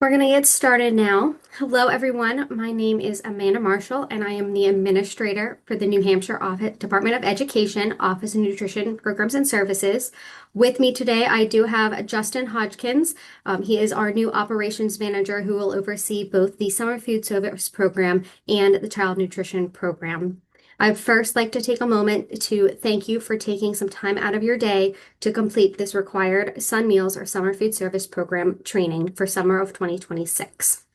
We're going to get started now. Hello, everyone. My name is Amanda Marshall, and I am the administrator for the New Hampshire Department of Education, Office of Nutrition Programs and Services. With me today, I do have Justin Hodgkins. He is our new operations manager who will oversee both the summer food service program and the child nutrition program. I'd first like to take a moment to thank you for taking some time out of your day to complete this required Sun Meals or Summer Food Service Program training for summer of 2026.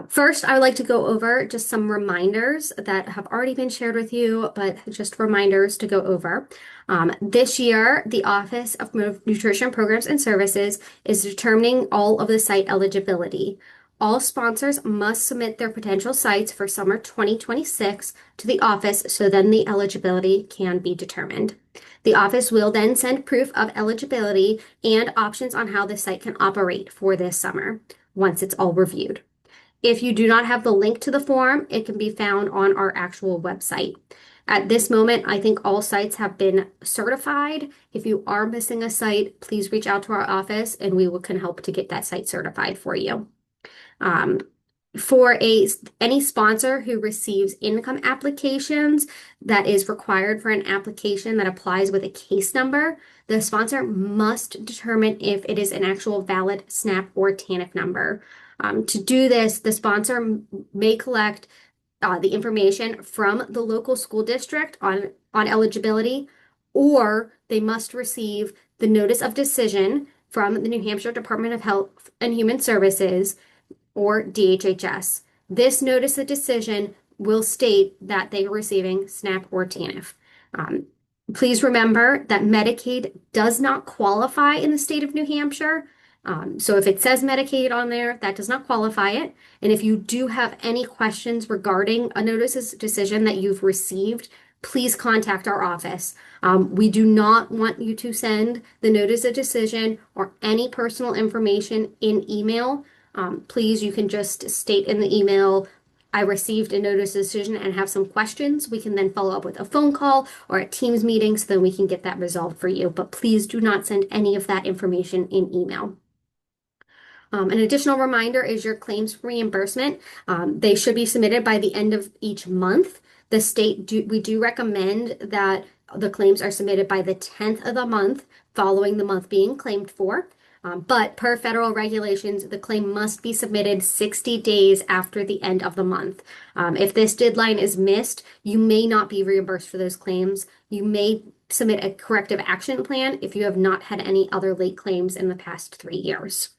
First, I would like to go over just some reminders that have already been shared with you, but just reminders to go over. This year, the Office of Nutrition Programs and Services is determining all of the site eligibility. All sponsors must submit their potential sites for summer 2026 to the office so then the eligibility can be determined. The office will then send proof of eligibility and options on how the site can operate for this summer once it's all reviewed. If you do not have the link to the form, it can be found on our actual website. At this moment, I think all sites have been certified. If you are missing a site, please reach out to our office and can help to get that site certified for you. Um, for any sponsor who receives income applications that is required for an application that applies with a case number, the sponsor must determine if it is an actual valid SNAP or TANF number. To do this, the sponsor may collect the information from the local school district on eligibility, or they must receive the notice of decision from the New Hampshire Department of Health and Human Services or DHHS. This notice of decision will state that they are receiving SNAP or TANF. Please remember that Medicaid does not qualify in the state of New Hampshire. So if it says Medicaid on there, that does not qualify it. And if you do have any questions regarding a notice of decision that you've received, please contact our office. We do not want you to send the notice of decision or any personal information in email. Please, you can just state in the email, I received a notice of decision and have some questions. We can then follow up with a phone call or a Teams meeting so then we can get that resolved for you. But please do not send any of that information in email. An additional reminder is your claims reimbursement. They should be submitted by the end of each month. We do recommend that the claims are submitted by the 10th of the month following the month being claimed for. But per federal regulations, the claim must be submitted 60 days after the end of the month. If this deadline is missed, you may not be reimbursed for those claims. You may submit a corrective action plan if you have not had any other late claims in the past 3 years.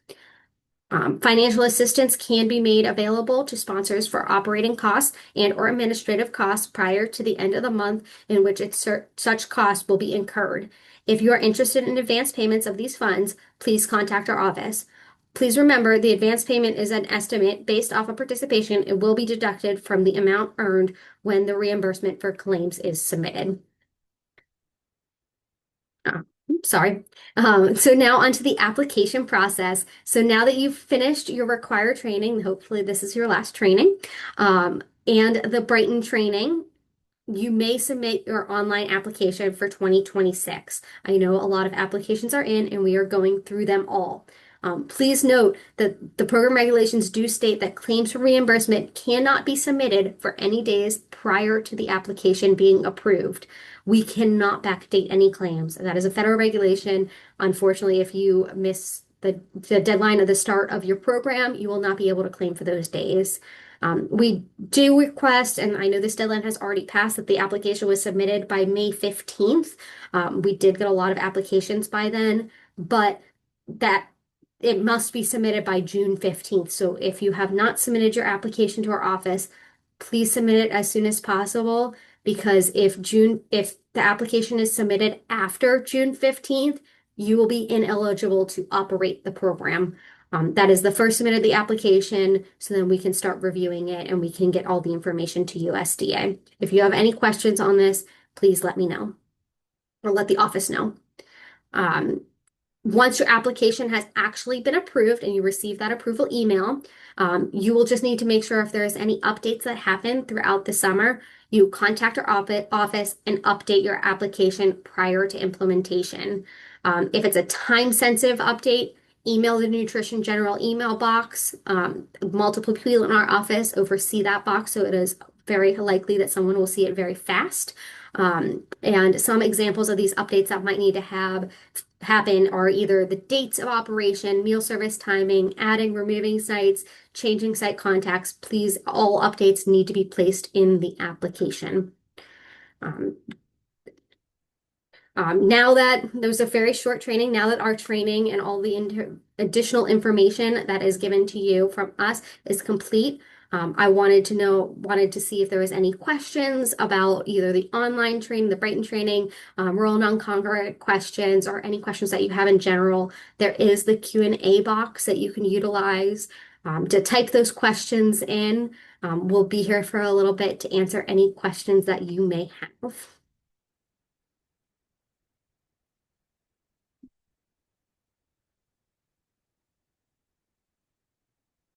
Financial assistance can be made available to sponsors for operating costs and/or administrative costs prior to the end of the month in which such costs will be incurred. If you are interested in advance payments of these funds, please contact our office. Please remember the advance payment is an estimate based off of participation. It will be deducted from the amount earned when the reimbursement for claims is submitted. Sorry. So now onto the application process. Now that you've finished your required training, hopefully this is your last training, and the Brighton training, you may submit your online application for 2026. I know a lot of applications are in and we are going through them all. Please note that the program regulations do state that claims for reimbursement cannot be submitted for any days prior to the application being approved. We cannot backdate any claims. That is a federal regulation. Unfortunately, if you miss the deadline of the start of your program, you will not be able to claim for those days. We do request, and I know this deadline has already passed, that the application was submitted by May 15th. We did get a lot of applications by then, but that it must be submitted by June 15th. So if you have not submitted your application to our office, please submit it as soon as possible because if the application is submitted after June 15th, you will be ineligible to operate the program. That is the first submit of the application, so then we can start reviewing it and we can get all the information to USDA. If you have any questions on this, please let me know or let the office know. Once your application has actually been approved and you receive that approval email, you will just need to make sure if there's any updates that happen throughout the summer, you contact our office and update your application prior to implementation. If it's a time-sensitive update, email the Nutrition General email box. Multiple people in our office oversee that box, so it is very likely that someone will see it very fast. And some examples of these updates that might need to happen are either the dates of operation, meal service timing, adding, removing sites, changing site contacts. Please, all updates need to be placed in the application. Um, now that there was a very short training, now that our training and all the additional information that is given to you from us is complete, I wanted to see if there was any questions about either the online training, the Brighton training, rural non-congregate questions, or any questions that you have in general. There is the Q&A box that you can utilize to type those questions in. We'll be here for a little bit to answer any questions that you may have.